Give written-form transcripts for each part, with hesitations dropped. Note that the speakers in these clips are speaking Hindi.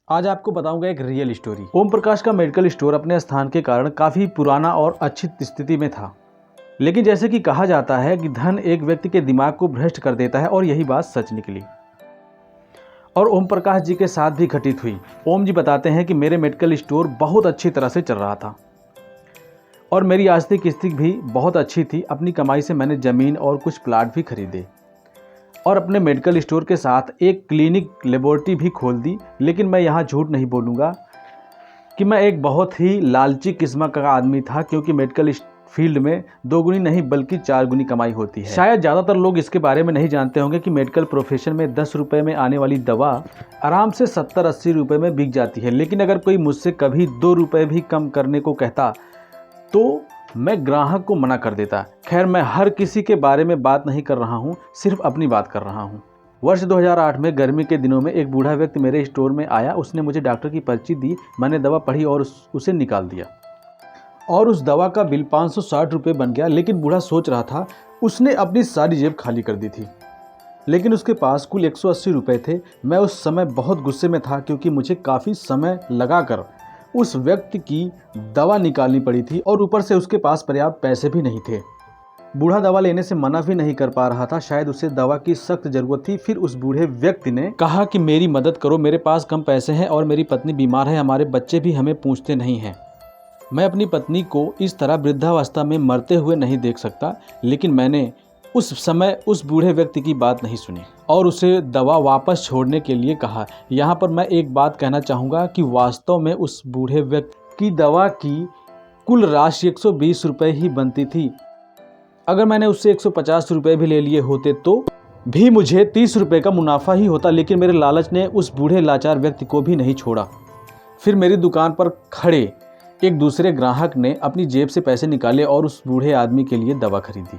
आज आपको बताऊंगा एक रियल स्टोरी। ओम प्रकाश का मेडिकल स्टोर अपने स्थान के कारण काफ़ी पुराना और अच्छी स्थिति में था, लेकिन जैसे कि कहा जाता है कि धन एक व्यक्ति के दिमाग को भ्रष्ट कर देता है, और यही बात सच निकली और ओम प्रकाश जी के साथ भी घटित हुई। ओम जी बताते हैं कि मेरे मेडिकल स्टोर बहुत अच्छी तरह से चल रहा था और मेरी आर्थिक स्थिति भी बहुत अच्छी थी। अपनी कमाई से मैंने ज़मीन और कुछ प्लाट भी खरीदे और अपने मेडिकल स्टोर के साथ एक क्लिनिक लेबोरेटरी भी खोल दी। लेकिन मैं यहाँ झूठ नहीं बोलूँगा कि मैं एक बहुत ही लालची किस्म का आदमी था, क्योंकि मेडिकल फील्ड में 2 गुनी नहीं बल्कि 4 गुनी कमाई होती है। शायद ज़्यादातर लोग इसके बारे में नहीं जानते होंगे कि मेडिकल प्रोफेशन में 10 रुपये में आने वाली दवा आराम से 70-80 रुपये में बिक जाती है। लेकिन अगर कोई मुझसे कभी 2 रुपये भी कम करने को कहता तो मैं ग्राहक को मना कर देता। खैर, मैं हर किसी के बारे में बात नहीं कर रहा हूँ, सिर्फ अपनी बात कर रहा हूँ। वर्ष 2008 में गर्मी के दिनों में एक बूढ़ा व्यक्ति मेरे स्टोर में आया। उसने मुझे डॉक्टर की पर्ची दी, मैंने दवा पढ़ी और उसे निकाल दिया और उस दवा का बिल 560 रुपये बन गया। लेकिन बूढ़ा सोच रहा था, उसने अपनी सारी जेब खाली कर दी थी, लेकिन उसके पास कुल 180 रुपये थे। मैं उस समय बहुत गुस्से में था, क्योंकि मुझे काफ़ी समय लगाकर उस व्यक्ति की दवा निकालनी पड़ी थी और ऊपर से उसके पास पर्याप्त पैसे भी नहीं थे। बूढ़ा दवा लेने से मना भी नहीं कर पा रहा था, शायद उसे दवा की सख्त ज़रूरत थी। फिर उस बूढ़े व्यक्ति ने कहा कि मेरी मदद करो, मेरे पास कम पैसे हैं और मेरी पत्नी बीमार है, हमारे बच्चे भी हमें पूछते नहीं हैं। मैं अपनी पत्नी को इस तरह वृद्धावस्था में मरते हुए नहीं देख सकता। लेकिन मैंने उस समय उस बूढ़े व्यक्ति की बात नहीं सुनी और उसे दवा वापस छोड़ने के लिए कहा। यहाँ पर मैं एक बात कहना चाहूँगा कि वास्तव में उस बूढ़े व्यक्ति की दवा की कुल राशि 120 रुपये ही बनती थी। अगर मैंने उससे 150 रुपये भी ले लिए होते तो भी मुझे 30 रुपये का मुनाफा ही होता। लेकिन मेरे लालच ने उस बूढ़े लाचार व्यक्ति को भी नहीं छोड़ा। फिर मेरी दुकान पर खड़े एक दूसरे ग्राहक ने अपनी जेब से पैसे निकाले और उस बूढ़े आदमी के लिए दवा खरीदी,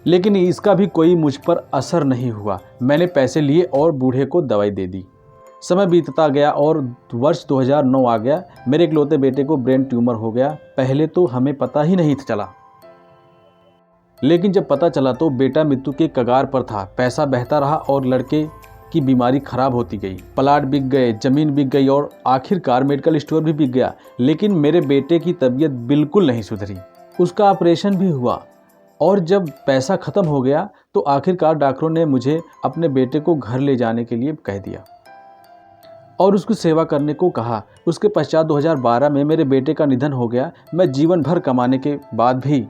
लेकिन इसका भी कोई मुझ पर असर नहीं हुआ। मैंने पैसे लिए और बूढ़े को दवाई दे दी। समय बीतता गया और वर्ष 2009 आ गया। मेरे इकलौते बेटे को ब्रेन ट्यूमर हो गया। पहले तो हमें पता ही नहीं चला, लेकिन जब पता चला तो बेटा मृत्यु के कगार पर था। पैसा बहता रहा और लड़के की बीमारी खराब होती गई। प्लाट बिक गए, ज़मीन बिक गई और आखिरकार मेडिकल स्टोर भी बिक गया। लेकिन मेरे बेटे की तबीयत बिल्कुल नहीं सुधरी। उसका ऑपरेशन भी हुआ और जब पैसा ख़त्म हो गया तो आखिरकार डॉक्टरों ने मुझे अपने बेटे को घर ले जाने के लिए कह दिया और उसकी सेवा करने को कहा। उसके पश्चात 2012 में मेरे बेटे का निधन हो गया। मैं जीवन भर कमाने के बाद भी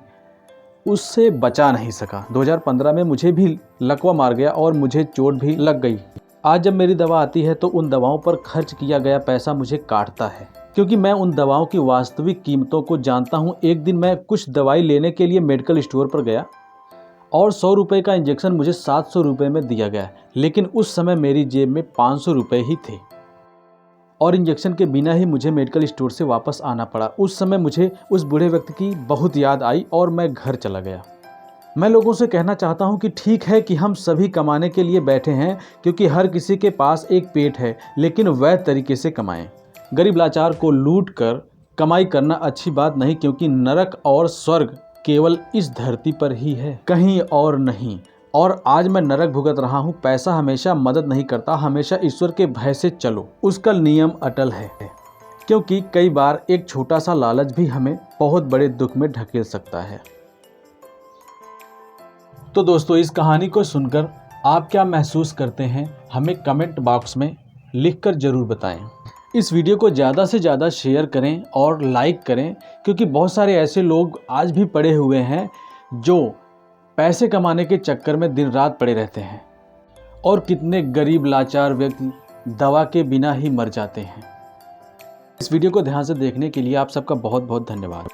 उससे बचा नहीं सका। 2015 में मुझे भी लकवा मार गया और मुझे चोट भी लग गई। आज जब मेरी दवा आती है तो उन दवाओं पर खर्च किया गया पैसा मुझे काटता है, क्योंकि मैं उन दवाओं की वास्तविक कीमतों को जानता हूँ। एक दिन मैं कुछ दवाई लेने के लिए मेडिकल स्टोर पर गया और 100 रुपये का इंजेक्शन मुझे 700 रुपये में दिया गया। लेकिन उस समय मेरी जेब में 500 रुपये ही थे और इंजेक्शन के बिना ही मुझे मेडिकल स्टोर से वापस आना पड़ा। उस समय मुझे उस बूढ़े व्यक्ति की बहुत याद आई और मैं घर चला गया। मैं लोगों से कहना चाहता हूं कि ठीक है कि हम सभी कमाने के लिए बैठे हैं, क्योंकि हर किसी के पास एक पेट है, लेकिन वैध तरीके से कमाएं। गरीब लाचार को लूट कर कमाई करना अच्छी बात नहीं, क्योंकि नरक और स्वर्ग केवल इस धरती पर ही है, कहीं और नहीं। और आज मैं नरक भुगत रहा हूँ। पैसा हमेशा मदद नहीं करता, हमेशा ईश्वर के भय से चलो, उसका नियम अटल है। क्योंकि कई बार एक छोटा सा लालच भी हमें बहुत बड़े दुख में ढकेल सकता है। तो दोस्तों, इस कहानी को सुनकर आप क्या महसूस करते हैं, हमें कमेंट बॉक्स में लिखकर ज़रूर बताएं। इस वीडियो को ज़्यादा से ज़्यादा शेयर करें और लाइक करें, क्योंकि बहुत सारे ऐसे लोग आज भी पड़े हुए हैं जो पैसे कमाने के चक्कर में दिन रात पड़े रहते हैं और कितने गरीब लाचार व्यक्ति दवा के बिना ही मर जाते हैं। इस वीडियो को ध्यान से देखने के लिए आप सबका बहुत बहुत धन्यवाद।